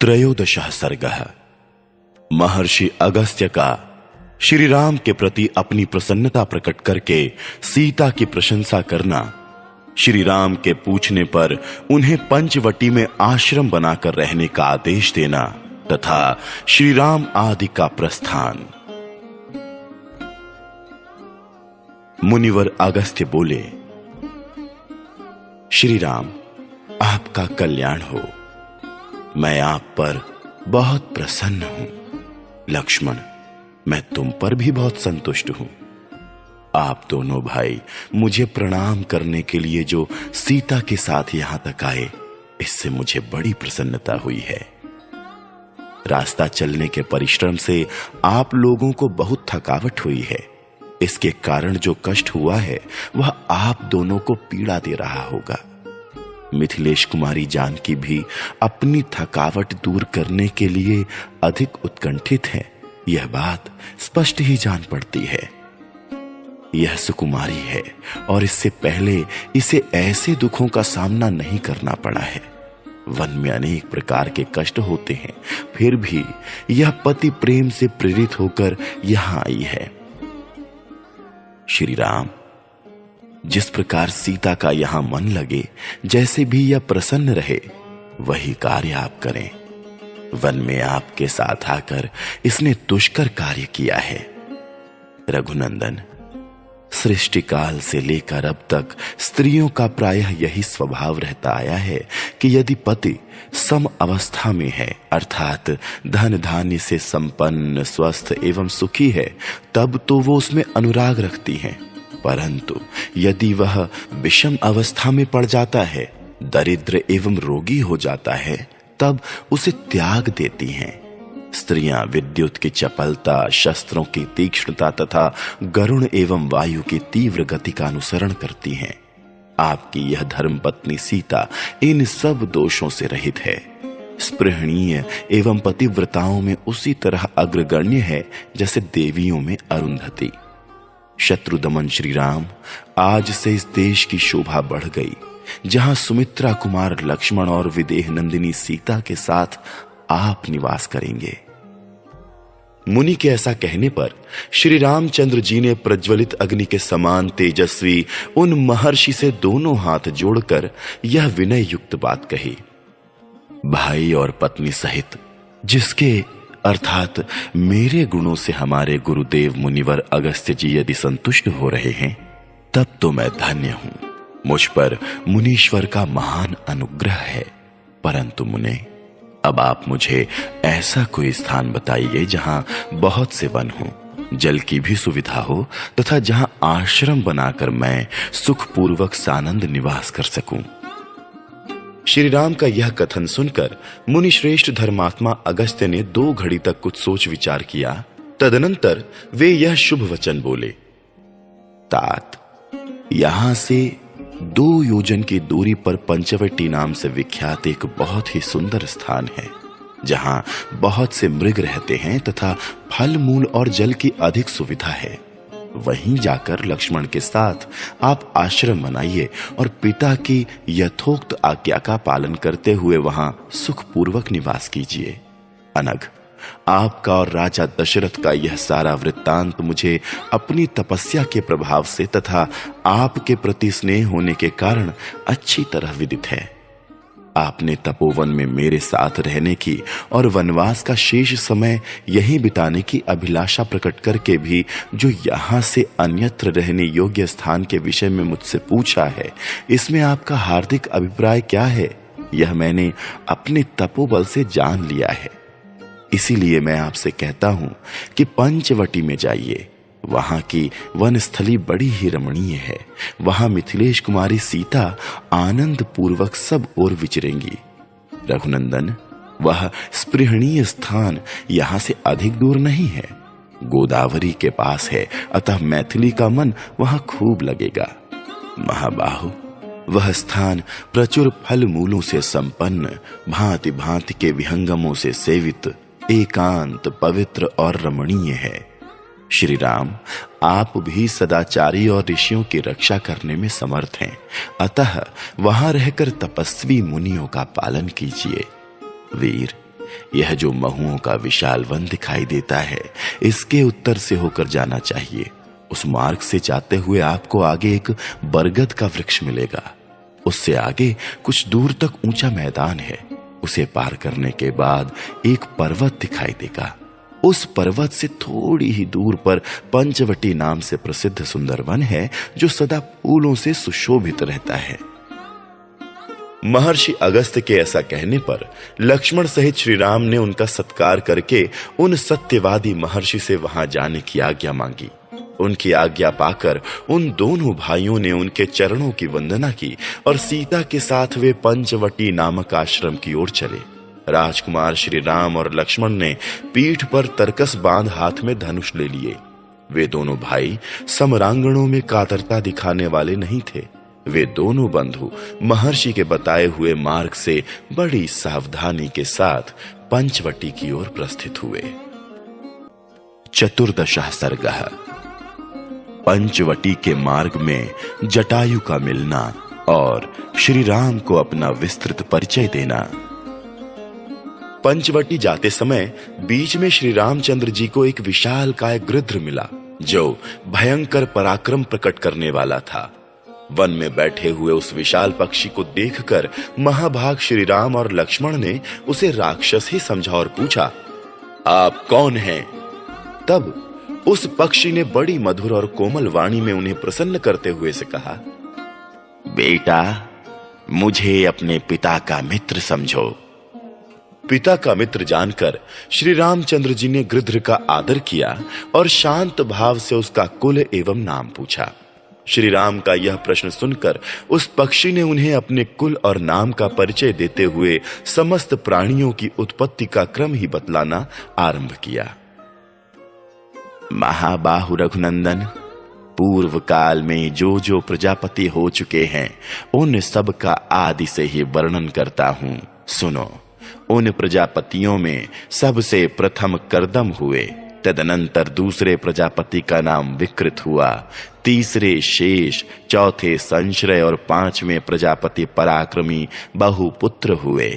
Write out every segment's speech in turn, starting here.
त्रयोदशः सर्गः। महर्षि अगस्त्य का श्री राम के प्रति अपनी प्रसन्नता प्रकट करके सीता की प्रशंसा करना, श्री राम के पूछने पर उन्हें पंचवटी में आश्रम बनाकर रहने का आदेश देना तथा श्री राम आदि का प्रस्थान। मुनिवर अगस्त्य बोले, श्री राम, आपका कल्याण हो। मैं आप पर बहुत प्रसन्न हूं। लक्ष्मण, मैं तुम पर भी बहुत संतुष्ट हूं। आप दोनों भाई मुझे प्रणाम करने के लिए जो सीता के साथ यहां तक आए, इससे मुझे बड़ी प्रसन्नता हुई है। रास्ता चलने के परिश्रम से आप लोगों को बहुत थकावट हुई है। इसके कारण जो कष्ट हुआ है वह आप दोनों को पीड़ा दे रहा होगा। मिथिलेश कुमारी जानकी भी अपनी थकावट दूर करने के लिए अधिक उत्कंठित है, यह बात स्पष्ट ही जान पड़ती है। यह सुकुमारी है और इससे पहले इसे ऐसे दुखों का सामना नहीं करना पड़ा है। वन में अनेक प्रकार के कष्ट होते हैं, फिर भी यह पति प्रेम से प्रेरित होकर यहां आई है। श्री राम, जिस प्रकार सीता का यहां मन लगे, जैसे भी यह प्रसन्न रहे, वही कार्य आप करें। वन में आपके साथ आकर इसने दुष्कर कार्य किया है। रघुनंदन, सृष्टि काल से लेकर अब तक स्त्रियों का प्रायः यही स्वभाव रहता आया है कि यदि पति सम अवस्था में है, अर्थात धन धान्य से संपन्न, स्वस्थ एवं सुखी है, तब तो वो उसमें अनुराग रखती हैं। परंतु यदि वह विषम अवस्था में पड़ जाता है, दरिद्र एवं रोगी हो जाता है, तब उसे त्याग देती हैं। स्त्रियां विद्युत की चपलता, शस्त्रों की तीक्ष्णता तथा गरुण एवं वायु की तीव्र गति का अनुसरण करती हैं। आपकी यह धर्मपत्नी सीता इन सब दोषों से रहित है। स्पृहणीय एवं पतिव्रताओं में उसी तरह अग्रगण्य है जैसे देवियों में अरुंधति। शत्रुदमन श्री राम, आज से इस देश की शोभा बढ़ गई, जहां सुमित्रा कुमार लक्ष्मण और विदेह नंदिनी सीता के साथ आप निवास करेंगे। मुनि के ऐसा कहने पर श्री रामचंद्र जी ने प्रज्वलित अग्नि के समान तेजस्वी उन महर्षि से दोनों हाथ जोड़कर यह विनय युक्त बात कही, भाई और पत्नी सहित जिसके अर्थात मेरे गुणों से हमारे गुरुदेव मुनिवर अगस्त्य जी यदि संतुष्ट हो रहे हैं, तब तो मैं धन्य हूं। मुझ पर मुनीश्वर का महान अनुग्रह है। परंतु मुने, अब आप मुझे ऐसा कोई स्थान बताइए जहां बहुत से वन हो, जल की भी सुविधा हो तथा जहां आश्रम बनाकर मैं सुखपूर्वक सानंद निवास कर सकूं। श्री राम का यह कथन सुनकर मुनि श्रेष्ठ धर्मात्मा अगस्त्य ने 2 घड़ी तक कुछ सोच विचार किया। तदनंतर वे यह शुभ वचन बोले, तात, यहां से 2 योजन की दूरी पर पंचवटी नाम से विख्यात एक बहुत ही सुंदर स्थान है, जहां बहुत से मृग रहते हैं तथा फल मूल और जल की अधिक सुविधा है। वहीं जाकर लक्ष्मण के साथ आप आश्रम बनाइए और पिता की यथोक्त आज्ञा का पालन करते हुए वहां सुखपूर्वक निवास कीजिए। अनघ, आपका और राजा दशरथ का यह सारा वृत्तांत मुझे अपनी तपस्या के प्रभाव से तथा आपके प्रति स्नेह होने के कारण अच्छी तरह विदित है। आपने तपोवन में मेरे साथ रहने की और वनवास का शेष समय यहीं बिताने की अभिलाषा प्रकट करके भी जो यहां से अन्यत्र रहने योग्य स्थान के विषय में मुझसे पूछा है, इसमें आपका हार्दिक अभिप्राय क्या है, यह मैंने अपने तपोबल से जान लिया है। इसीलिए मैं आपसे कहता हूं कि पंचवटी में जाइए। वहां की वनस्थली बड़ी ही रमणीय है। वहां मिथिलेश कुमारी सीता आनंद पूर्वक सब ओर विचरेंगी। रघुनंदन, वह स्पृहणीय स्थान यहां से अधिक दूर नहीं है, गोदावरी के पास है, अतः मैथिली का मन वहां खूब लगेगा। महाबाहु, वह स्थान प्रचुर फल मूलों से संपन्न, भांति भांति के विहंगमों से सेवित, एकांत, पवित्र और रमणीय है। श्री राम, आप भी सदाचारी और ऋषियों की रक्षा करने में समर्थ हैं, अतः वहां रहकर तपस्वी मुनियों का पालन कीजिए। वीर, यह जो महुओं का विशाल वन दिखाई देता है, इसके उत्तर से होकर जाना चाहिए। उस मार्ग से जाते हुए आपको आगे एक बरगद का वृक्ष मिलेगा। उससे आगे कुछ दूर तक ऊंचा मैदान है। उसे पार करने के बाद एक पर्वत दिखाई देगा। उस पर्वत से थोड़ी ही दूर पर पंचवटी नाम से प्रसिद्ध सुंदर वन है, जो सदा फूलों से सुशोभित रहता है। महर्षि अगस्त्य के ऐसा कहने पर लक्ष्मण सहित श्री राम ने उनका सत्कार करके उन सत्यवादी महर्षि से वहां जाने की आज्ञा मांगी। उनकी आज्ञा पाकर उन दोनों भाइयों ने उनके चरणों की वंदना की और सीता के साथ वे पंचवटी नामक आश्रम की ओर चले। राजकुमार श्री राम और लक्ष्मण ने पीठ पर तरकस बांध हाथ में धनुष ले लिए। वे दोनों भाई समरांगणों में कातरता दिखाने वाले नहीं थे। वे दोनों बंधु महर्षि के बताए हुए मार्ग से बड़ी सावधानी के साथ पंचवटी की ओर प्रस्थित हुए। चतुर्दशः सर्गः। पंचवटी के मार्ग में जटायु का मिलना और श्री राम को अपना विस्तृत परिचय देना। पंचवटी जाते समय बीच में श्री रामचंद्र जी को एक विशाल काय गृध्र मिला, जो भयंकर पराक्रम प्रकट करने वाला था। वन में बैठे हुए उस विशाल पक्षी को देखकर महाभाग श्री राम और लक्ष्मण ने उसे राक्षस ही समझा और पूछा, आप कौन हैं? तब उस पक्षी ने बड़ी मधुर और कोमल वाणी में उन्हें प्रसन्न करते हुए से कहा, बेटा, मुझे अपने पिता का मित्र समझो। पिता का मित्र जानकर श्री रामचंद्र जी ने गृध्र का आदर किया और शांत भाव से उसका कुल एवं नाम पूछा। श्री राम का यह प्रश्न सुनकर उस पक्षी ने उन्हें अपने कुल और नाम का परिचय देते हुए समस्त प्राणियों की उत्पत्ति का क्रम ही बतलाना आरंभ किया। महाबाहु रघुनंदन, पूर्व काल में जो जो प्रजापति हो चुके हैं, उन सब का आदि से ही वर्णन करता हूं। सुनो। उन प्रजापतियों में सबसे प्रथम कर्दम हुए, तदनंतर दूसरे प्रजापति का नाम विकृत हुआ, तीसरे शेष, चौथे संश्रय और पांचवें प्रजापति पराक्रमी बहुपुत्र हुए।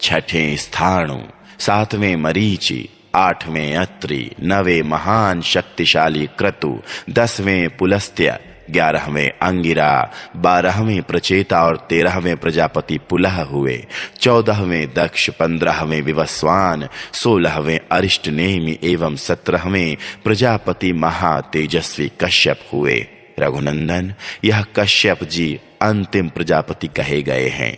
छठे स्थाणु, सातवें मरीचि, आठवें अत्रि, नवें महान शक्तिशाली क्रतु, 10वें पुलस्त्य, 11वें अंगिरा, 12वें प्रचेता और 13वें प्रजापति पुलह हुए। 14वें दक्ष, 15वें विवस्वान, 16वें अरिष्टनेमि एवं 17वें प्रजापति महातेजस्वी कश्यप हुए। रघुनंदन, यह कश्यप जी अंतिम प्रजापति कहे गए हैं।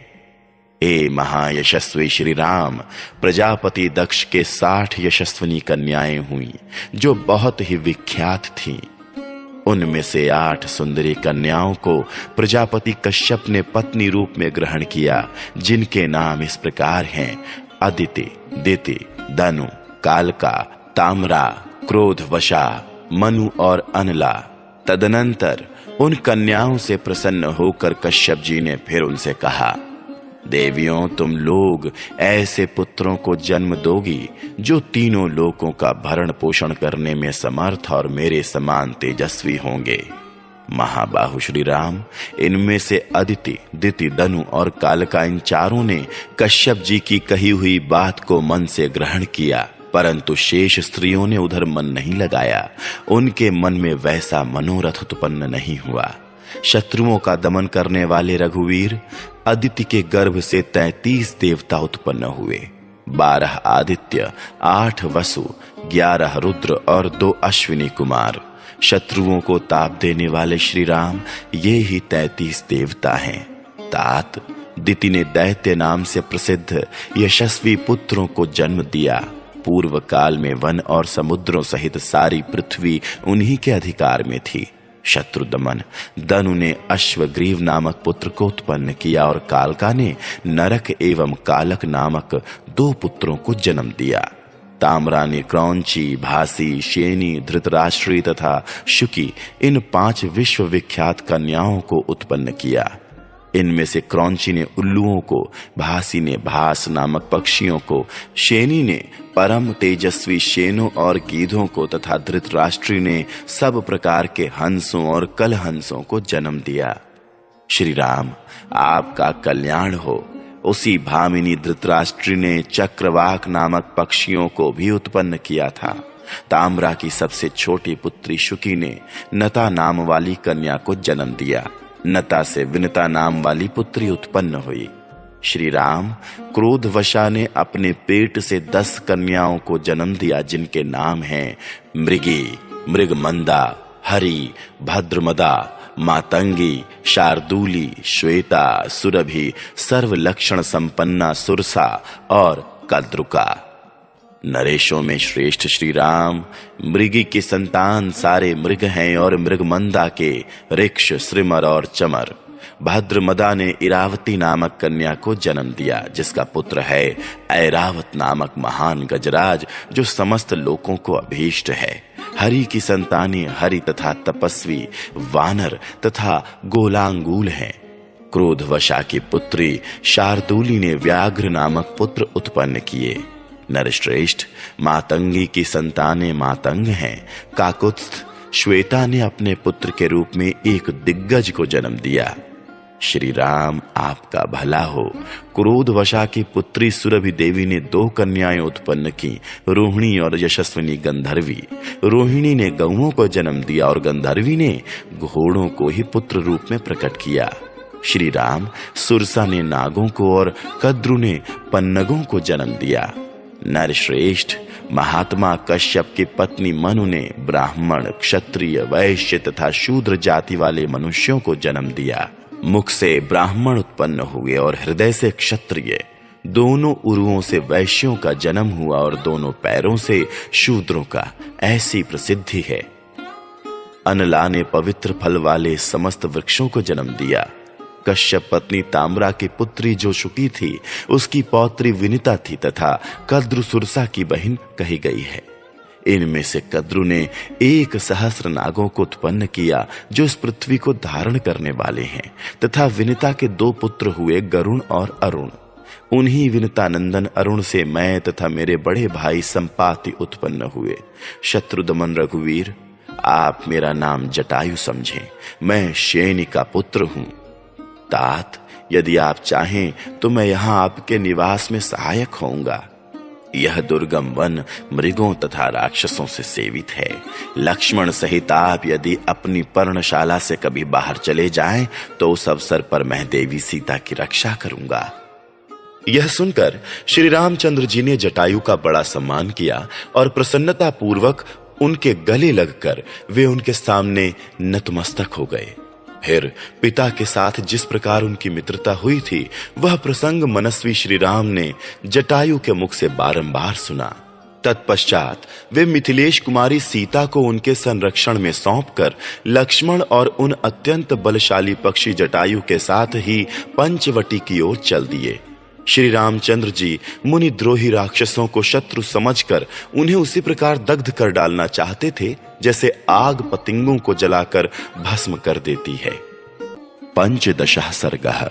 हे महायशस्वी श्री राम, प्रजापति दक्ष के 60 यशस्विनी कन्याएं हुई, जो बहुत ही विख्यात थीं। उनमें से 8 सुंदरी कन्याओं को प्रजापति कश्यप ने पत्नी रूप में ग्रहण किया, जिनके नाम इस प्रकार हैं: अदिति, दिति, दनु, कालका, ताम्रा, क्रोधवशा, मनु और अनला। तदनंतर उन कन्याओं से प्रसन्न होकर कश्यप जी ने फिर उनसे कहा, देवियों, तुम लोग ऐसे पुत्रों को जन्म दोगी जो तीनों लोकों का भरण पोषण करने में समर्थ और मेरे समान तेजस्वी होंगे। महाबाहु श्री राम, इनमें से अदिति, दिति, दनु और कालका, इन चारों ने कश्यप जी की कही हुई बात को मन से ग्रहण किया, परंतु शेष स्त्रियों ने उधर मन नहीं लगाया। उनके मन में वैसा मनोरथ उत्पन्न नहीं हुआ। शत्रुओं का दमन करने वाले रघुवीर, अदिति के गर्भ से 33 देवता उत्पन्न हुए। 12 आदित्य, 8 वसु, 11 रुद्र और 2 अश्विनी कुमार। शत्रुओं को ताप देने वाले श्री राम ये ही 33 देवता हैं। तात, दिति ने दैत्य नाम से प्रसिद्ध यशस्वी पुत्रों को जन्म दिया। पूर्व काल में वन और समुद्रों सहित सारी पृथ्वी उन्हीं के अधिकार में थी। शत्रुदमन, दनु ने अश्वग्रीव नामक पुत्र को उत्पन्न किया और कालका ने नरक एवं कालक नामक 2 पुत्रों को जन्म दिया। ताम्रा ने क्रौंची, भासी, शेनी, धृतराष्ट्री तथा शुकी, इन 5 विश्व विख्यात कन्याओं को उत्पन्न किया। इनमें से क्रौंची ने उल्लुओं को, भासी ने भास नामक पक्षियों को, शेनी ने परम तेजस्वी शेनों और गीधों को तथा धृतराष्ट्री ने सब प्रकार के हंसों और कलहंसों को जन्म दिया। श्री राम, आपका कल्याण हो। उसी भामिनी धृतराष्ट्र ने चक्रवाक नामक पक्षियों को भी उत्पन्न किया था। ताम्रा की सबसे छोटी पुत्री शुकी ने नता नाम वाली कन्या को जन्म दिया। नता से विनता नाम वाली पुत्री उत्पन्न हुई। श्री राम क्रोधवशा ने अपने पेट से 10 कन्याओं को जन्म दिया, जिनके नाम हैं मृगी, मृगमंदा, हरि, भद्रमदा, मातंगी, शार्दूली, श्वेता, सुरभि, सर्वलक्षण संपन्ना सुरसा और कद्रुका। नरेशों में श्रेष्ठ श्री राम मृगी की संतान सारे मृग हैं और मृगमंदा के ऋक्ष, श्रीमर और चमर। भद्रमदा ने इरावती नामक कन्या को जन्म दिया, जिसका पुत्र है ऐरावत नामक महान गजराज, जो समस्त लोकों को अभीष्ट है। हरि की संतानें हरि तथा तपस्वी वानर तथा गोलांगूल हैं। क्रोधवशा की पुत्री शार्दूली ने व्याघ्र नामक पुत्र उत्पन्न किए। नरश्रेष्ठ मातंगी की संतानें मातंग हैं। काकुत्स्थ श्वेता ने अपने पुत्र के रूप में एक दिग्गज को जन्म दिया। श्री राम आपका भला हो। क्रोधवशा की पुत्री सुरभि देवी ने 2 कन्याएं उत्पन्न की, रोहिणी और यशस्विनी गंधर्वी। रोहिणी ने गौओं को जन्म दिया और गंधर्वी ने घोड़ों को ही पुत्र रूप में प्रकट किया। श्री राम सुरसा ने नागों को और कद्रु ने पन्नगों को जन्म दिया। नरश्रेष्ठ महात्मा कश्यप की पत्नी मनु ने ब्राह्मण, क्षत्रिय, वैश्य तथा शूद्र जाति वाले मनुष्यों को जन्म दिया। मुख से ब्राह्मण उत्पन्न हुए और हृदय से क्षत्रिय। दोनों उरुओं से वैश्यों का जन्म हुआ और दोनों पैरों से शूद्रों का। ऐसी प्रसिद्धि है। अनला ने पवित्र फल वाले समस्त वृक्षों को जन्म दिया। कश्यप पत्नी ताम्रा की पुत्री जो शुकी थी, उसकी पौत्री विनिता थी तथा कद्रु सुरसा की बहन कही गई है। इनमें से कद्रु ने 1,000 नागों को उत्पन्न किया, जो इस पृथ्वी को धारण करने वाले हैं, तथा विनिता के 2 पुत्र हुए, गरुण और अरुण। उन्हीं विनिता नंदन अरुण से मैं तथा मेरे बड़े भाई संपाति उत्पन्न हुए। शत्रुदमन रघुवीर, आप मेरा नाम जटायु समझें। मैं शैनी का पुत्र हूं। तात, यदि आप चाहें तो मैं यहां आपके निवास में सहायक होऊंगा। यह दुर्गम वन मृगों तथा राक्षसों से सेवित है। लक्ष्मण सहित आप यदि अपनी पर्णशाला से कभी बाहर चले जाएं तो उस अवसर पर मैं देवी सीता की रक्षा करूंगा। यह सुनकर श्री रामचंद्र जी ने जटायु का बड़ा सम्मान किया और प्रसन्नता पूर्वक उनके गले लगकर वे उनके सामने नतमस्तक हो गए। फिर पिता के साथ जिस प्रकार उनकी मित्रता हुई थी, वह प्रसंग मनस्वी श्री राम ने जटायु के मुख से बारंबार सुना। तत्पश्चात वे मिथिलेश कुमारी सीता को उनके संरक्षण में सौंपकर लक्ष्मण और उन अत्यंत बलशाली पक्षी जटायु के साथ ही पंचवटी की ओर चल दिए। श्री रामचंद्र जी मुनिद्रोही राक्षसों को शत्रु समझकर उन्हें उसी प्रकार दग्ध कर डालना चाहते थे जैसे आग पतिंगों को जलाकर भस्म कर देती है। पंचदशः सर्गः।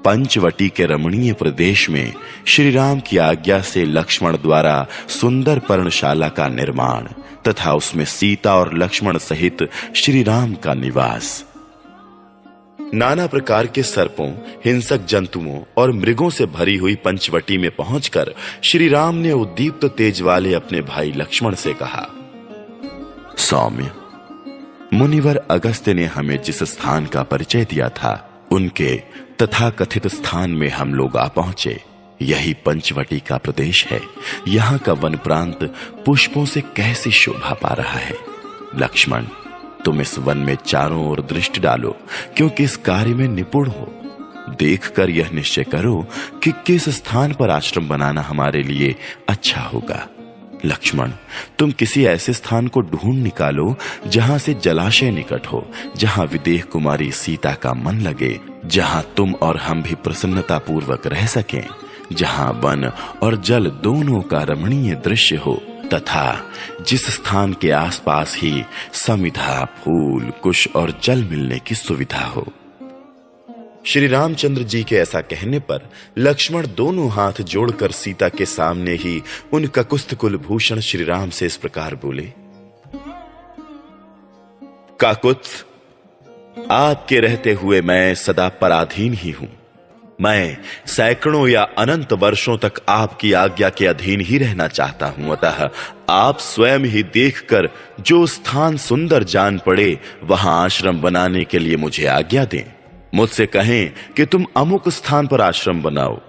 पंचवटी के रमणीय प्रदेश में श्री राम की आज्ञा से लक्ष्मण द्वारा सुंदर पर्णशाला का निर्माण तथा उसमें सीता और लक्ष्मण सहित श्री राम का निवास। नाना प्रकार के सर्पों, हिंसक जंतुओं और मृगों से भरी हुई पंचवटी में पहुंचकर श्री राम ने उद्दीप्त तेज वाले अपने भाई लक्ष्मण से कहा, सौम्य, मुनिवर अगस्त्य ने हमें जिस स्थान का परिचय दिया था, उनके तथा कथित स्थान में हम लोग आ पहुंचे। यही पंचवटी का प्रदेश है। यहाँ का वन प्रांत पुष्पों से कैसी शोभा पा रहा है। लक्ष्मण, तुम इस वन में चारों ओर दृष्टि डालो, क्योंकि इस कार्य में निपुण हो। देखकर यह निश्चय करो कि किस स्थान पर आश्रम बनाना हमारे लिए अच्छा होगा। लक्ष्मण, तुम किसी ऐसे स्थान को ढूंढ निकालो जहां से जलाशय निकट हो, जहां विदेह कुमारी सीता का मन लगे, जहां तुम और हम भी प्रसन्नता पूर्वक रह सकें, जहां वन और जल दोनों का रमणीय दृश्य हो, तथा जिस स्थान के आसपास ही समिधा, फूल, कुश और जल मिलने की सुविधा हो। श्री रामचंद्र जी के ऐसा कहने पर लक्ष्मण दोनों हाथ जोड़कर सीता के सामने ही उन ककुस्थ कुलभूषण श्री राम से इस प्रकार बोले, काकुत्स्थ, आपके रहते हुए मैं सदा पराधीन ही हूं। मैं सैकड़ों या अनंत वर्षों तक आपकी आज्ञा के अधीन ही रहना चाहता हूं, अतः आप स्वयं ही देखकर जो स्थान सुंदर जान पड़े वहां आश्रम बनाने के लिए मुझे आज्ञा दें। मुझसे कहें कि तुम अमुक स्थान पर आश्रम बनाओ।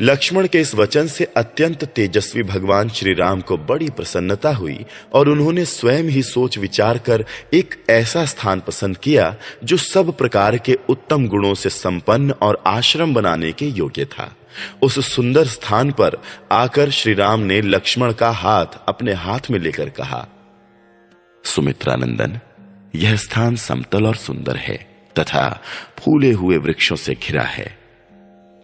लक्ष्मण के इस वचन से अत्यंत तेजस्वी भगवान श्री राम को बड़ी प्रसन्नता हुई और उन्होंने स्वयं ही सोच विचार कर एक ऐसा स्थान पसंद किया जो सब प्रकार के उत्तम गुणों से संपन्न और आश्रम बनाने के योग्य था। उस सुंदर स्थान पर आकर श्री राम ने लक्ष्मण का हाथ अपने हाथ में लेकर कहा, सुमित्रानंदन, यह स्थान समतल और सुंदर है तथा फूले हुए वृक्षों से घिरा है।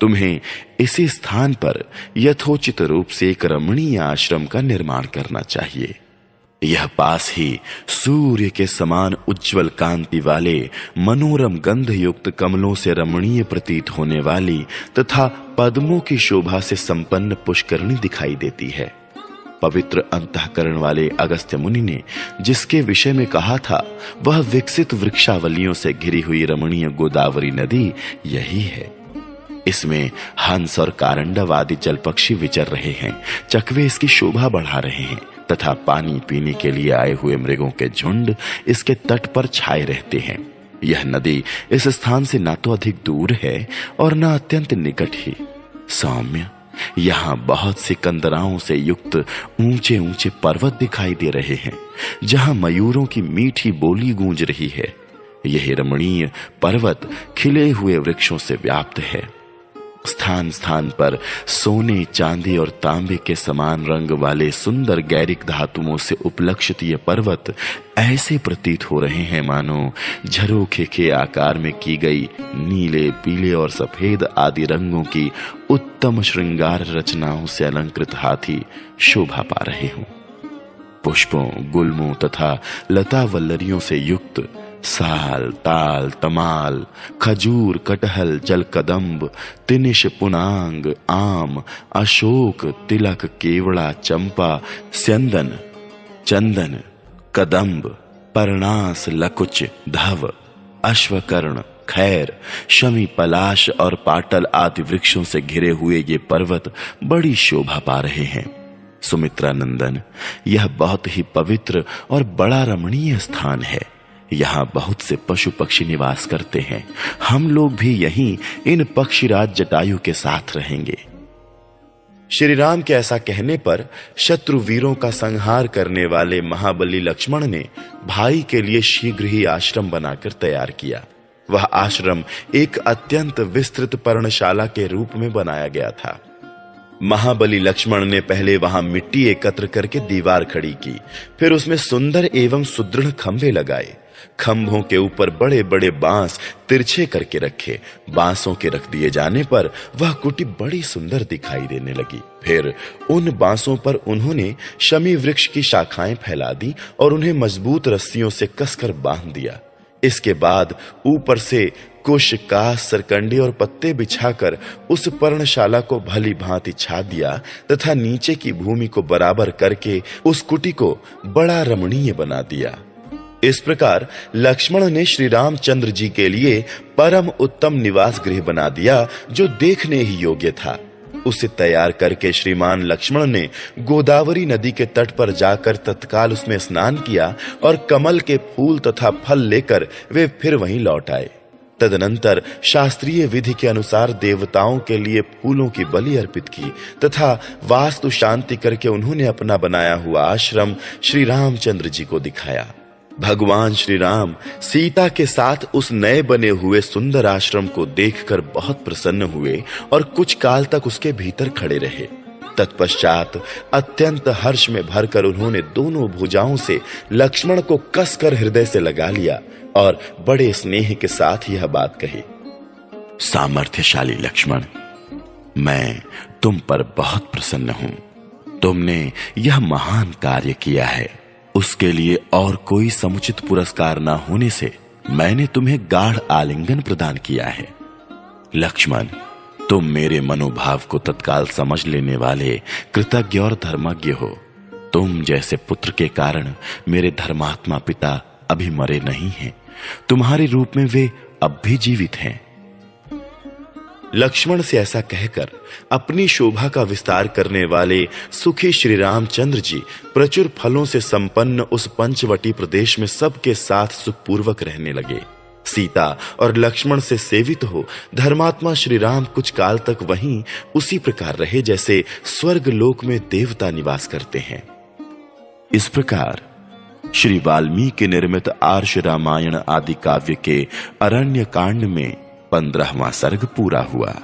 तुम्हें इसी स्थान पर यथोचित रूप से एक रमणीय आश्रम का निर्माण करना चाहिए। यह पास ही सूर्य के समान उज्जवल कांति वाले मनोरम गंध युक्त कमलों से रमणीय प्रतीत होने वाली तथा पद्मों की शोभा से संपन्न पुष्करणी दिखाई देती है। पवित्र अंतःकरण वाले अगस्त्य मुनि ने जिसके विषय में कहा था वह विकसित वृक्षावलियों से घिरी हुई रमणीय गोदावरी नदी यही है। इसमें हंस और कारंडव आदि जल पक्षी विचर रहे हैं। चकवे इसकी शोभा बढ़ा रहे हैं तथा पानी पीने के लिए आए हुए मृगों के झुंड इसके तट पर छाए रहते हैं। यह नदी इस स्थान से ना तो अधिक दूर है और न अत्यंत निकट ही। सौम्य, यहाँ बहुत सी कंदराओं से युक्त ऊंचे ऊंचे पर्वत दिखाई दे रहे हैं जहां मयूरों की मीठी बोली गूंज रही है। यह रमणीय पर्वत खिले हुए वृक्षों से व्याप्त है। स्थान स्थान पर सोने, चांदी और तांबे के समान रंग वाले सुंदर गैरिक धातुओं से उपलक्षित ये पर्वत ऐसे प्रतीत हो रहे हैं मानो झरोखे के आकार में की गई नीले, पीले और सफेद आदि रंगों की उत्तम श्रृंगार रचनाओं से अलंकृत हाथी शोभा पा रहे हों। पुष्पों, गुल्मों तथा लता वल्लरियों से युक्त साल, ताल, तमाल, खजूर, कटहल, जलकदम्ब, तिनिश, पुनांग, आम, अशोक, तिलक, केवड़ा, चंपा, स्यंदन, चंदन, कदम्ब, परनास, लकुच, धव, अश्वकर्ण, खैर, शमी, पलाश और पाटल आदि वृक्षों से घिरे हुए ये पर्वत बड़ी शोभा पा रहे हैं। सुमित्रानंदन, यह बहुत ही पवित्र और बड़ा रमणीय स्थान है। यहाँ बहुत से पशु पक्षी निवास करते हैं। हम लोग भी यहीं इन पक्षीराज जटायु के साथ रहेंगे। श्री राम के ऐसा कहने पर शत्रु वीरों का संहार करने वाले महाबली लक्ष्मण ने भाई के लिए शीघ्र ही आश्रम बनाकर तैयार किया। वह आश्रम एक अत्यंत विस्तृत पर्णशाला के रूप में बनाया गया था। महाबली लक्ष्मण ने पहले वहां मिट्टी एकत्र करके दीवार खड़ी की, फिर उसमें सुंदर एवं सुदृढ़ खंभे लगाए। खंभों के ऊपर बड़े बड़े बांस तिरछे करके रखे। बांसों के रख दिए जाने पर वह कुटी बड़ी सुंदर दिखाई देने लगी। फिर उन बांसों पर उन्होंने शमी वृक्ष की शाखाएं फैला दी और उन्हें मजबूत रस्सियों से कसकर बांध दिया। इसके बाद ऊपर से कुश, कास, सरकंडे और पत्ते बिछाकर उस पर्णशाला को भली भांति छा दिया तथा नीचे की भूमि को बराबर करके उस कुटी को बड़ा रमणीय बना दिया। इस प्रकार लक्ष्मण ने श्री रामचंद्र जी के लिए परम उत्तम निवास गृह बना दिया जो देखने ही योग्य था। उसे तैयार करके श्रीमान लक्ष्मण ने गोदावरी नदी के तट पर जाकर तत्काल उसमें स्नान किया और कमल के फूल तथा फल लेकर वे फिर वहीं लौट आए। तदनंतर शास्त्रीय विधि के अनुसार देवताओं के लिए फूलों की बलि अर्पित की तथा वास्तु शांति करके उन्होंने अपना बनाया हुआ आश्रम श्री रामचंद्र जी को दिखाया। भगवान श्री राम सीता के साथ उस नए बने हुए सुंदर आश्रम को देखकर बहुत प्रसन्न हुए और कुछ काल तक उसके भीतर खड़े रहे। तत्पश्चात अत्यंत हर्ष में भरकर उन्होंने दोनों भुजाओं से लक्ष्मण को कसकर हृदय से लगा लिया और बड़े स्नेह के साथ यह बात कही, सामर्थ्यशाली लक्ष्मण, मैं तुम पर बहुत प्रसन्न हूं। तुमने यह महान कार्य किया है। उसके लिए और कोई समुचित पुरस्कार न होने से मैंने तुम्हें गाढ़ आलिंगन प्रदान किया है। लक्ष्मण, तुम मेरे मनोभाव को तत्काल समझ लेने वाले कृतज्ञ और धर्मज्ञ हो। तुम जैसे पुत्र के कारण मेरे धर्मात्मा पिता अभी मरे नहीं हैं। तुम्हारे रूप में वे अब भी जीवित हैं। लक्ष्मण से ऐसा कहकर अपनी शोभा का विस्तार करने वाले सुखी श्री रामचंद्र जी प्रचुर फलों से संपन्न उस पंचवटी प्रदेश में सबके साथ सुखपूर्वक रहने लगे। सीता और लक्ष्मण से सेवित हो धर्मात्मा श्री राम कुछ काल तक वहीं उसी प्रकार रहे जैसे स्वर्ग लोक में देवता निवास करते हैं। इस प्रकार श्री वाल्मीकि निर्मित आर्ष रामायण आदि काव्य के अरण्य कांड में 15वां सर्ग पूरा हुआ।